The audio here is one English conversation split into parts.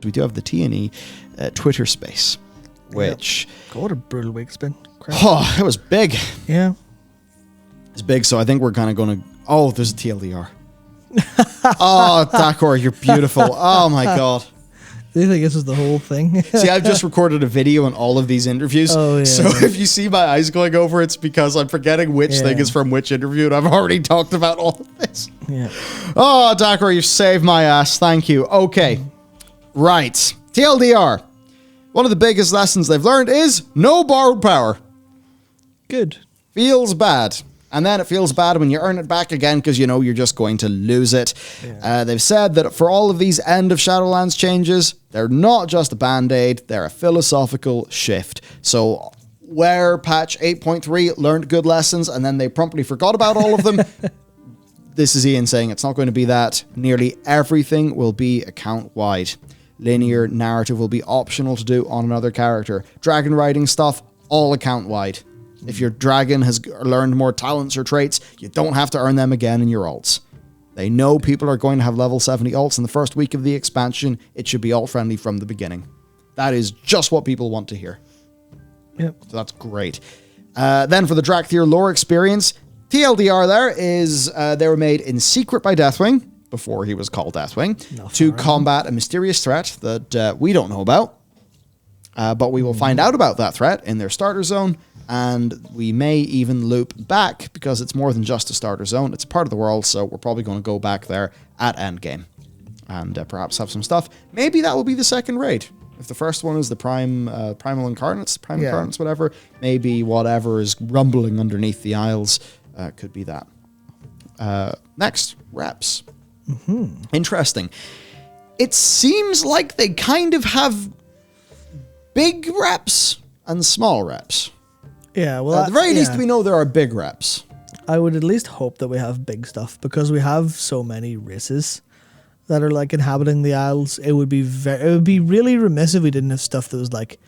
we do have the T&E Twitter space, which... God, what a brutal week it's been. Crap. Oh, it was big. Yeah. It's big, so I think we're kind of going to... Oh, there's a TLDR. Oh, Dakor, you're beautiful. Oh, my God. Do you think this was the whole thing? See, I've just recorded a video on all of these interviews. Oh, yeah, so if you see my eyes going over, it's because I'm forgetting which thing is from which interview, and I've already talked about all of this. Yeah. Oh, Dakor, you've saved my ass. Thank you. Okay. Right. TLDR. One of the biggest lessons they've learned is no borrowed power. Good. Feels bad. And then it feels bad when you earn it back again because you know you're just going to lose it. Yeah. They've said that for all of these end of Shadowlands changes, they're not just a band-aid, they're a philosophical shift. So where patch 8.3 learned good lessons and then they promptly forgot about all of them, this is Ian saying it's not going to be that. Nearly everything will be account-wide. Linear narrative will be optional to do on another character. Dragon riding stuff, all account-wide. If your dragon has learned more talents or traits, you don't have to earn them again in your alts. They know people are going to have level 70 alts in the first week of the expansion. It should be alt-friendly from the beginning. That is just what people want to hear. Yep. So that's great. Then for the Drakthir lore experience, TLDR there is they were made in secret by Deathwing, before he was called Deathwing, to combat a mysterious threat that we don't know about. But we will find out about that threat in their starter zone. And we may even loop back because it's more than just a starter zone. It's a part of the world, so we're probably going to go back there at endgame and perhaps have some stuff. Maybe that will be the second raid. If the first one is the primal incarnates, incarnates, whatever, maybe whatever is rumbling underneath the Isles could be that. Next, reps. Mm-hmm. Interesting. It seems like they kind of have big reps and small reps. Yeah, well, at the very least, we know there are big reps. I would at least hope that we have big stuff because we have so many races that are like inhabiting the Isles. It would be really remiss if we didn't have stuff that was like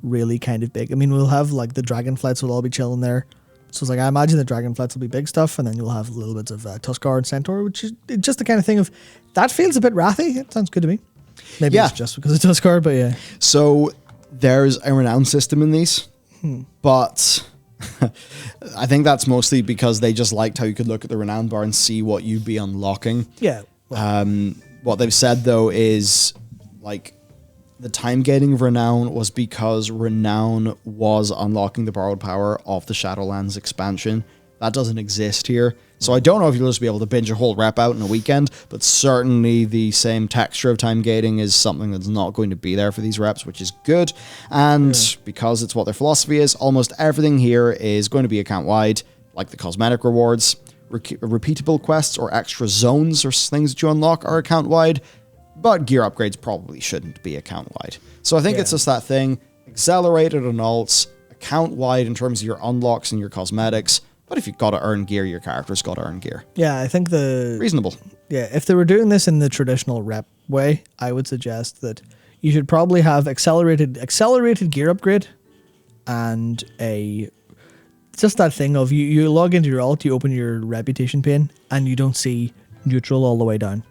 really kind of big. I mean, we'll have like the Dragonflights will all be chilling there. So it's like I imagine the Dragonflights will be big stuff, and then you'll have little bits of Tuskar and Centaur, which is just the kind of thing of that feels a bit wrathy. It sounds good to me. Maybe it's just because of Tuskar, but yeah. So there's a renown system in these. But I think that's mostly because they just liked how you could look at the renown bar and see what you'd be unlocking. Yeah. Well. What they've said, though, is like the time gating of renown was because renown was unlocking the borrowed power of the Shadowlands expansion. That doesn't exist here. So I don't know if you'll just be able to binge a whole rep out in a weekend, but certainly the same texture of time gating is something that's not going to be there for these reps, which is good. And because it's what their philosophy is, almost everything here is going to be account-wide, like the cosmetic rewards, repeatable quests or extra zones or things that you unlock are account-wide, but gear upgrades probably shouldn't be account-wide. So I think it's just that thing, accelerated on alts, account-wide in terms of your unlocks and your cosmetics. But if you've got to earn gear, your character's got to earn gear. Yeah, I think reasonable. Yeah, if they were doing this in the traditional rep way, I would suggest that you should probably have accelerated gear upgrade and just that thing of you log into your alt, you open your reputation pane, and you don't see neutral all the way down.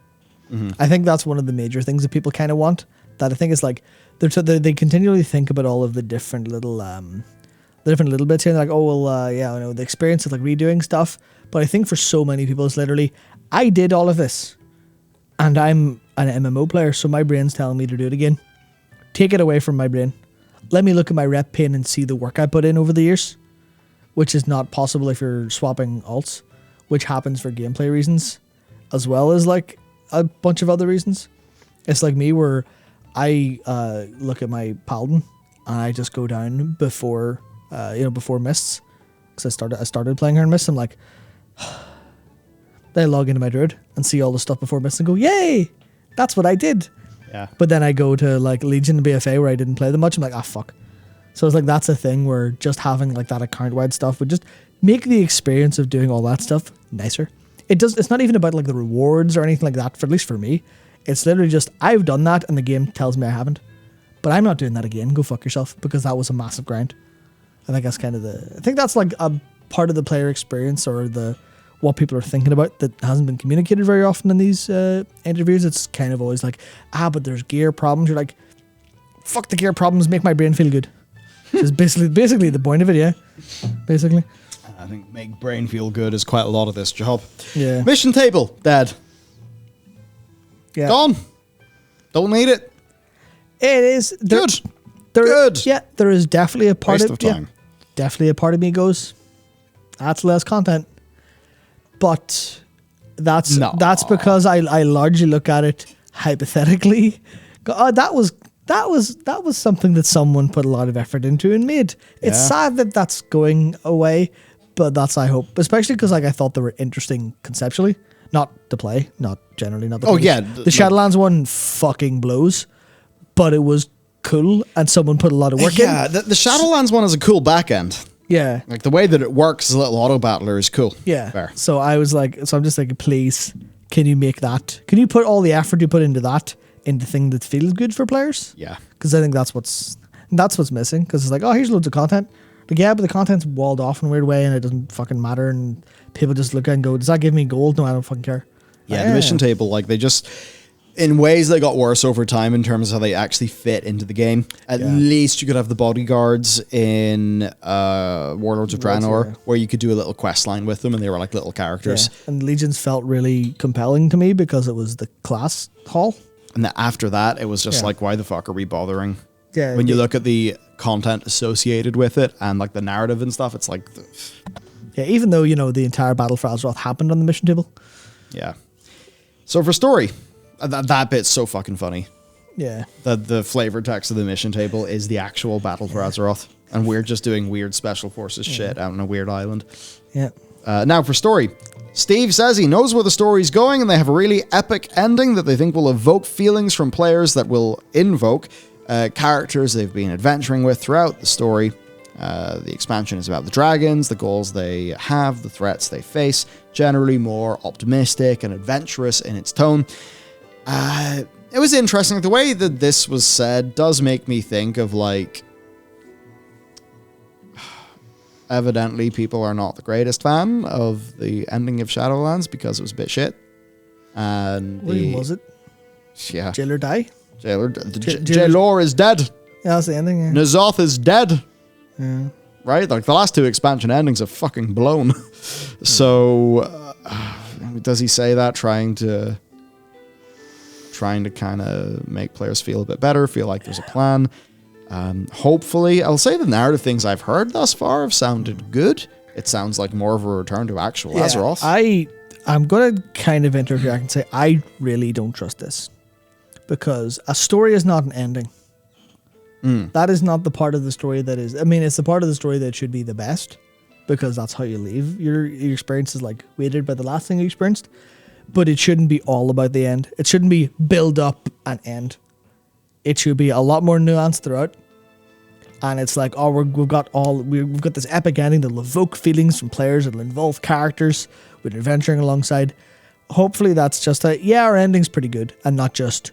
Mm-hmm. I think that's one of the major things that people kind of want. That I think is like they continually think about all of the different little bits here. And they're like, oh, well, I know the experience of like redoing stuff. But I think for so many people, it's literally, I did all of this and I'm an MMO player. So my brain's telling me to do it again. Take it away from my brain. Let me look at my rep pane and see the work I put in over the years, which is not possible if you're swapping alts, which happens for gameplay reasons as well as like a bunch of other reasons. It's like me where I look at my Paladin and I just go down before Mists, because I started playing her in Mists. I'm like, then I log into my Druid and see all the stuff before Mists and go, yay, that's what I did. Yeah. But then I go to like Legion and BFA where I didn't play them much. I'm like, fuck. So it's like that's a thing where just having like that account wide stuff would just make the experience of doing all that stuff nicer. It's not even about like the rewards or anything like that, for at least for me. It's literally just I've done that and the game tells me I haven't. But I'm not doing that again. Go fuck yourself, because that was a massive grind. I think that's kind of I think that's like a part of the player experience or what people are thinking about that hasn't been communicated very often in these interviews. It's kind of always like, but there's gear problems. You're like, fuck the gear problems, make my brain feel good. Which is basically the point of it, yeah. Basically. I think make brain feel good is quite a lot of this job. Yeah. Mission table, dead. Yeah. Gone. Don't need it. It is Good. Good. Yeah, there is definitely a part Waste of of time. definitely a part of me goes, that's less content. But that's because I largely look at it hypothetically. Go, that was something that someone put a lot of effort into and made. It's sad that that's going away, but that's, I hope, especially because like I thought they were interesting conceptually, not to play, not generally, not the. Oh yeah, the Shadowlands one fucking blows, but it was cool and someone put a lot of work in. Yeah, the Shadowlands one is a cool back end. Yeah, Like the way that it works as a little auto battler is cool. yeah. Fair. So I was like, so I'm just like, please, can you make that? Can you put all the effort you put into that into thing that feels good for players? Yeah. Because I think that's what's missing. Because it's like, oh, here's loads of content. Like, yeah, but the content's walled off in a weird way and it doesn't fucking matter. And people just look at it and go, does that give me gold? No, I don't fucking care. Yeah, the mission table, like they just, in ways they got worse over time in terms of how they actually fit into the game. At least you could have the bodyguards in Warlords of Draenor, where you could do a little quest line with them and they were like little characters. Yeah. And Legions felt really compelling to me because it was the class hall. And then after that, it was just like, why the fuck are we bothering? Yeah. When you look at the content associated with it and like the narrative and stuff, it's like... Yeah, even though, you know, the entire Battle for Azeroth happened on the mission table. Yeah. So for story, that bit's so fucking funny. Yeah. The flavor text of the mission table is the actual Battle for Azeroth. And we're just doing weird special forces shit out on a weird island. Yeah. Now for story. Steve says he knows where the story's going and they have a really epic ending that they think will evoke feelings from players that will invoke characters they've been adventuring with throughout the story. The expansion is about the dragons, the goals they have, the threats they face, generally more optimistic and adventurous in its tone. It was interesting. The way that this was said does make me think of like... Evidently, people are not the greatest fan of the ending of Shadowlands because it was a bit shit. And When was it? Yeah. Jailer die? Jailor is dead. Yeah, that's the ending. Yeah. N'Zoth is dead. Yeah. Right? Like the last two expansion endings are fucking blown. So, does he say that trying to kind of make players feel a bit better, feel like there's a plan? Hopefully, I'll say the narrative things I've heard thus far have sounded good. It sounds like more of a return to actual Azeroth. I'm going to kind of interject and say I really don't trust this. Because a story is not an ending. That is not the part of the story that is... I mean, it's the part of the story that should be the best. Because that's how you leave. Your experience is like weighted by the last thing you experienced. But it shouldn't be all about the end. It shouldn't be build up and end. It should be a lot more nuanced throughout. And it's like, oh, we've got this epic ending that'll evoke feelings from players. It'll involve characters we're adventuring alongside. Hopefully that's just our ending's pretty good. And not just,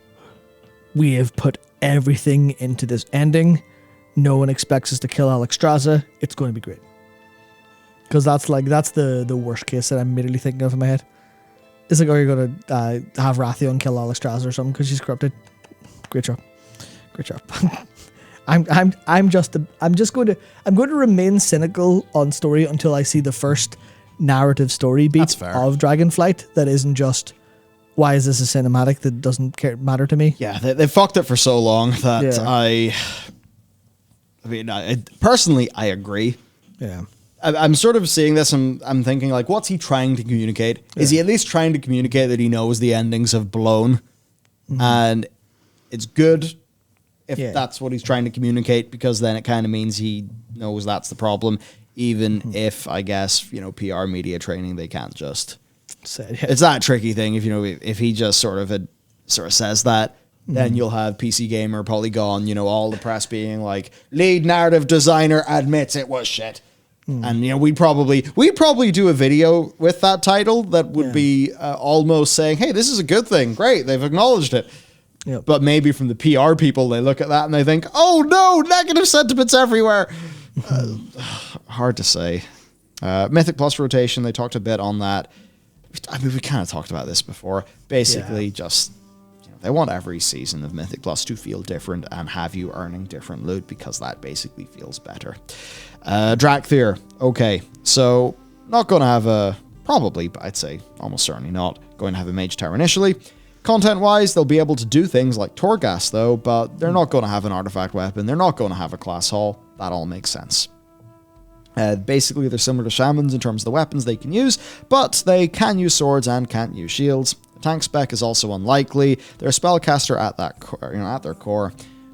we have put everything into this ending. No one expects us to kill Alexstrasza. It's going to be great. Because that's the worst case that I'm immediately thinking of in my head. It's like, oh, you're going to have Wrathion kill Alexstrasza or something because she's corrupted. Great job. I'm going to remain cynical on story until I see the first narrative story beat of Dragonflight that isn't just, why is this a cinematic that doesn't matter to me? Yeah, they fucked it for so long that personally I agree. Yeah. I'm sort of seeing this and I'm thinking like, what's he trying to communicate? Yeah. Is he at least trying to communicate that he knows the endings have blown? Mm-hmm. And it's good if that's what he's trying to communicate, because then it kind of means he knows that's the problem, even if, I guess, PR media training, they can't just say it. It's that tricky thing. If he just sort of says that, then you'll have PC Gamer, Polygon, all the press being like, lead narrative designer admits it was shit. And we'd probably do a video with that title that would be almost saying, hey, this is a good thing. Great, they've acknowledged it. Yep. But maybe from the PR people, they look at that and they think, oh no, negative sentiments everywhere. Hard to say. Mythic Plus rotation, they talked a bit on that. I mean, we kind of talked about this before. Basically, just they want every season of Mythic Plus to feel different and have you earning different loot because that basically feels better. Drakthir. Okay, so not going to have a... Probably, but I'd say almost certainly not going to have a Mage Tower initially. Content-wise, they'll be able to do things like Torghast, though, but they're not going to have an artifact weapon. They're not going to have a class hall. That all makes sense. Basically, they're similar to Shamans in terms of the weapons they can use, but they can use swords and can't use shields. The tank spec is also unlikely. They're a spellcaster at at their core,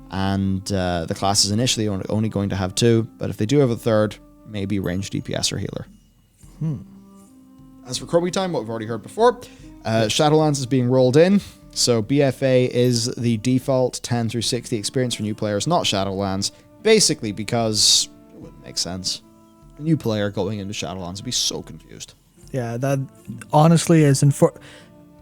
and the class is initially only going to have 2, but if they do have a 3rd, maybe ranged DPS or healer. As for Croby time, what we've already heard before, Shadowlands is being rolled in, so BFA is the default 10 through 60 experience for new players, not Shadowlands, basically because it wouldn't make sense. A new player going into Shadowlands would be so confused. Yeah, that honestly is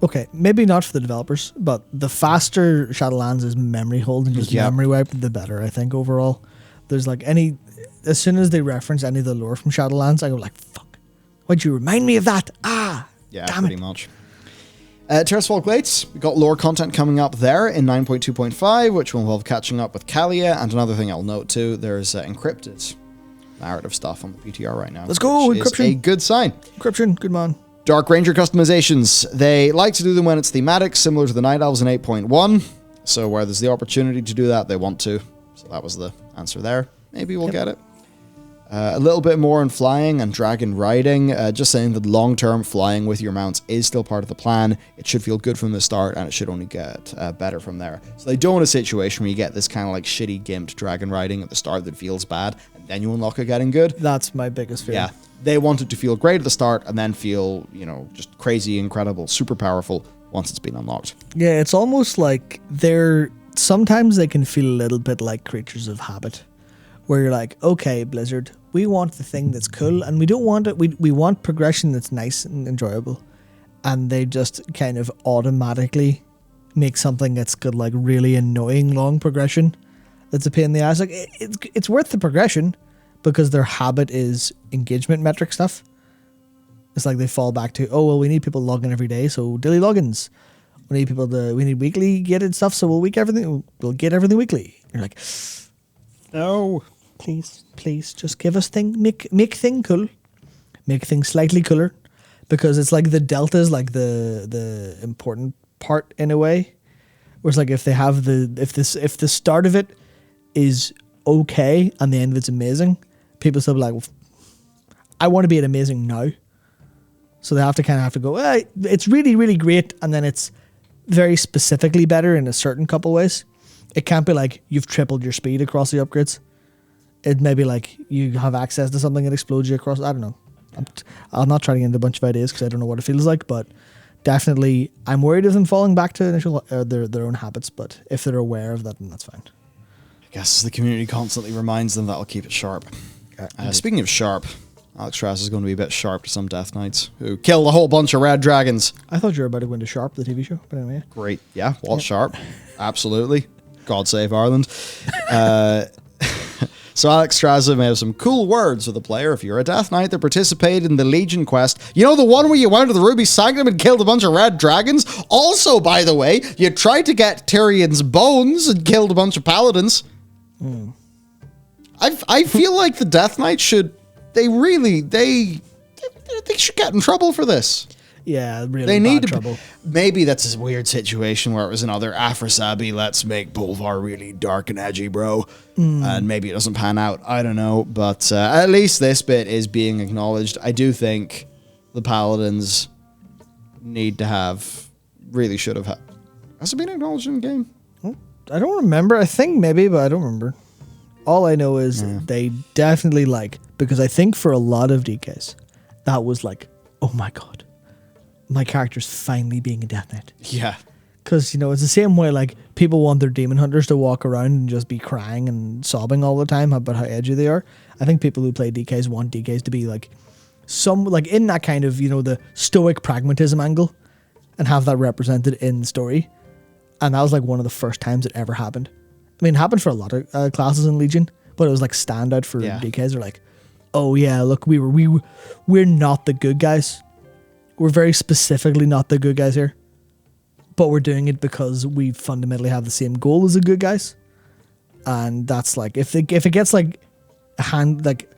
okay, maybe not for the developers, but the faster Shadowlands is memory hold and just memory wipe, the better, I think, overall. There's like as soon as they reference any of the lore from Shadowlands, I go like, fuck. Why'd you remind me of that? Yeah, damn pretty much. Terrasfall Glades, we got lore content coming up there in 9.2.5, which will involve catching up with Kalia, and another thing I'll note too, there's encrypted narrative stuff on the PTR right now. Let's go, encryption. Is a good sign. Encryption, good man. Dark Ranger customizations. They like to do them when it's thematic, similar to the Night Elves in 8.1. So where there's the opportunity to do that, they want to. So that was the answer there. Maybe we'll get it. A little bit more on flying and dragon riding. Just saying that long-term flying with your mounts is still part of the plan. It should feel good from the start, and it should only get better from there. So they don't want a situation where you get this kind of like shitty gimped dragon riding at the start that feels bad, and then you unlock it getting good. That's my biggest fear. Yeah, they want it to feel great at the start, and then feel, just crazy, incredible, super powerful once it's been unlocked. Yeah, it's almost like sometimes they can feel a little bit like creatures of habit, where you're like, okay, Blizzard, we want the thing that's cool, and we don't want it. We want progression that's nice and enjoyable, and they just kind of automatically make something that's got like really annoying long progression. That's a pain in the ass. Like it's worth the progression because their habit is engagement metric stuff. It's like they fall back to, oh well, we need people logging every day, so daily logins. We need weekly gated stuff, so we'll get everything weekly. You're like, no. Please, just give us make thing cool, make things slightly cooler, because it's like the delta is like the important part in a way. Where it's like if the start of it is okay and the end of it's amazing, people still be like, well, I want to be at amazing now. So they have to go, it's really, really great, and then it's very specifically better in a certain couple ways. It can't be like you've tripled your speed across the upgrades. It may be like you have access to something that explodes you across. I don't know. I'm not trying to get into a bunch of ideas because I don't know what it feels like, but definitely I'm worried of them falling back to initial their own habits, but if they're aware of that, then that's fine. I guess the community constantly reminds them, that'll keep it sharp. Speaking of sharp, Alex Trask is going to be a bit sharp to some Death Knights who killed a whole bunch of red dragons. I thought you were about to go into Sharp, the TV show, but anyway. Great. Yeah, Walt Sharp. Absolutely. God save Ireland. So Alex Straza may have some cool words for the player if you're a Death Knight that participated in the Legion quest. You know the one where you went to the Ruby Sanctum and killed a bunch of red dragons? Also, by the way, you tried to get Tyrion's bones and killed a bunch of paladins. I feel like the Death Knight should get in trouble for this. Yeah, really. They need trouble. Maybe that's a weird situation where it was another Aphrosabi, let's make Bolvar really dark and edgy, bro. And maybe it doesn't pan out. I don't know. But at least this bit is being acknowledged. I do think the Paladins really should have had. Has it been acknowledged in the game? I don't remember. I think maybe, but I don't remember. All I know is they definitely because I think for a lot of DKs, that was like, oh my God. My character's finally being a Death Knight. Yeah. Because, it's the same way, people want their Demon Hunters to walk around and just be crying and sobbing all the time about how edgy they are. I think people who play DKs want DKs to be, in that kind of, the stoic pragmatism angle and have that represented in the story. And that was, one of the first times it ever happened. I mean, it happened for a lot of classes in Legion, but it was, standout for DKs. They're like, oh yeah, look, we're not the good guys. We're very specifically not the good guys here. But we're doing it because we fundamentally have the same goal as the good guys. And that's like, if it gets like a hand, like,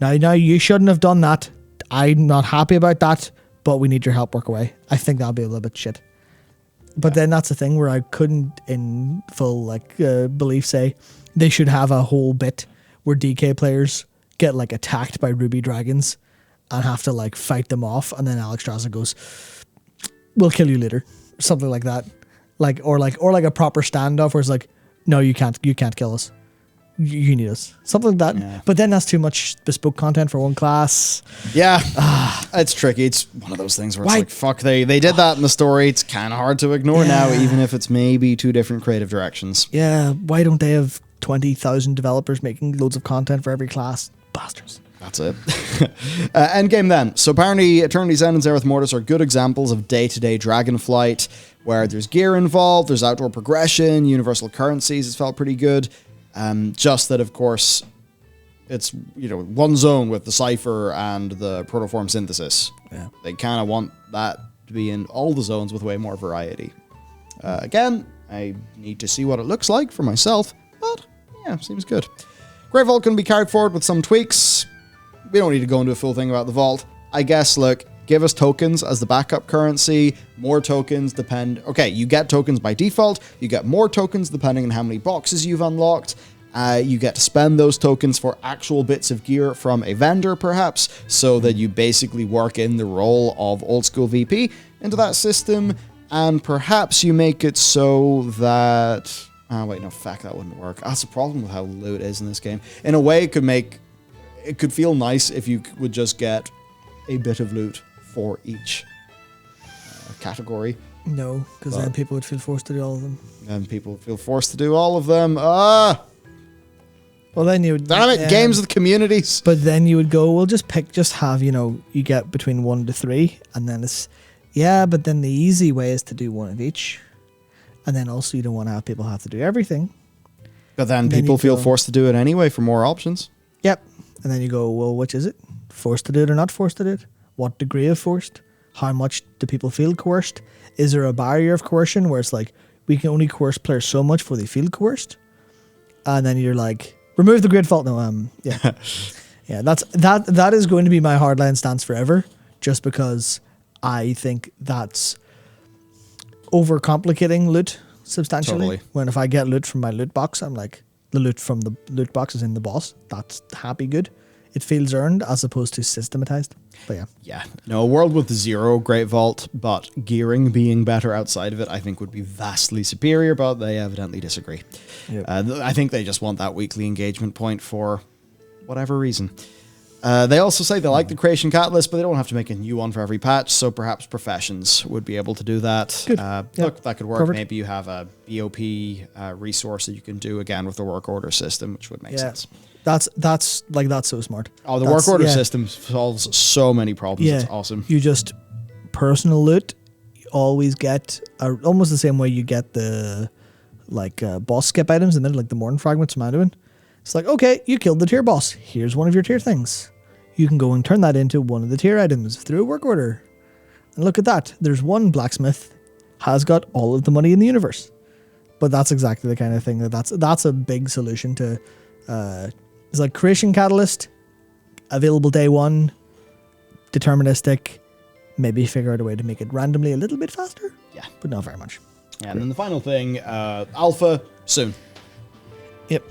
now you shouldn't have done that. I'm not happy about that, but we need your help, work away. I think that'll be a little bit shit. But then that's the thing where I couldn't in full like belief say they should have a whole bit where DK players get like attacked by Ruby Dragons and have to like fight them off, and then Alex Strasser goes, "We'll kill you later," something like that, or like a proper standoff where it's like, "No, you can't kill us. You need us," something like that. Yeah. But then that's too much bespoke content for one class. Yeah, it's tricky. It's one of those things where it's like, fuck, they did that in the story. It's kind of hard to ignore now, even if it's maybe two different creative directions. Yeah, why don't they have 20,000 developers making loads of content for every class? Bastards. That's it. Endgame then. So apparently Eternity's End and Zereth Mortis are good examples of day-to-day Dragonflight, where there's gear involved, there's outdoor progression, universal currencies. It's felt pretty good. Just that, of course, it's, one zone with the Cypher and the Protoform Synthesis. Yeah. They kind of want that to be in all the zones with way more variety. Again, I need to see what it looks like for myself, but yeah, seems good. Great Vault can be carried forward with some tweaks. We don't need to go into a full thing about the Vault. I guess, look, give us tokens as the backup currency. More tokens depend... Okay, you get tokens by default. You get more tokens depending on how many boxes you've unlocked. You get to spend those tokens for actual bits of gear from a vendor, perhaps, so that you basically work in the role of old school VP into that system. And perhaps you make it so that... Oh, wait, no, fuck, that wouldn't work. That's the problem with how loot is in this game. In a way, it could feel nice if you would just get a bit of loot for each category. No, because then people would feel forced to do all of them. And people feel forced to do all of them. Well, then you would... Damn it, games with communities. But then you would go, well, just have, you get between 1 to 3, and then it's... Yeah, but then the easy way is to do one of each. And then also you don't want to have people have to do everything. But then people feel forced to do it anyway for more options. Yep. And then you go, well, which is it? Forced to do it or not forced to do it? What degree of forced? How much do people feel coerced? Is there a barrier of coercion where it's like, we can only coerce players so much before they feel coerced? And then you're like, remove the Great Fault. No, yeah. Yeah, that is going to be my hardline stance forever, just because I think that's overcomplicating loot substantially. Totally. When if I get loot from my loot box, I'm like, the loot from the loot box is in the boss. That's happy good. It feels earned as opposed to systematized. But yeah. Yeah. No, a world with 0 Great Vault, but gearing being better outside of it, I think would be vastly superior, but they evidently disagree. Yep. I think they just want that weekly engagement point for whatever reason. They also say they like the Creation Catalyst, but they don't have to make a new one for every patch, so perhaps Professions would be able to do that. Look, that could work. Covered. Maybe you have a BOP resource that you can do again with the work order system, which would make sense. That's so smart. Oh, the work order system solves so many problems. Yeah. It's awesome. You just personal loot, you always get almost the same way you get the boss skip items and then like the Morn fragments from Anduin. It's like, okay, you killed the tier boss. Here's one of your tier things. You can go and turn that into one of the tier items through a work order. And look at that. There's one blacksmith has got all of the money in the universe. But that's exactly the kind of thing that's a big solution to. It's like Creation Catalyst, available day 1, deterministic. Maybe figure out a way to make it randomly a little bit faster. Yeah, but not very much. And then the final thing, Alpha soon. Yep.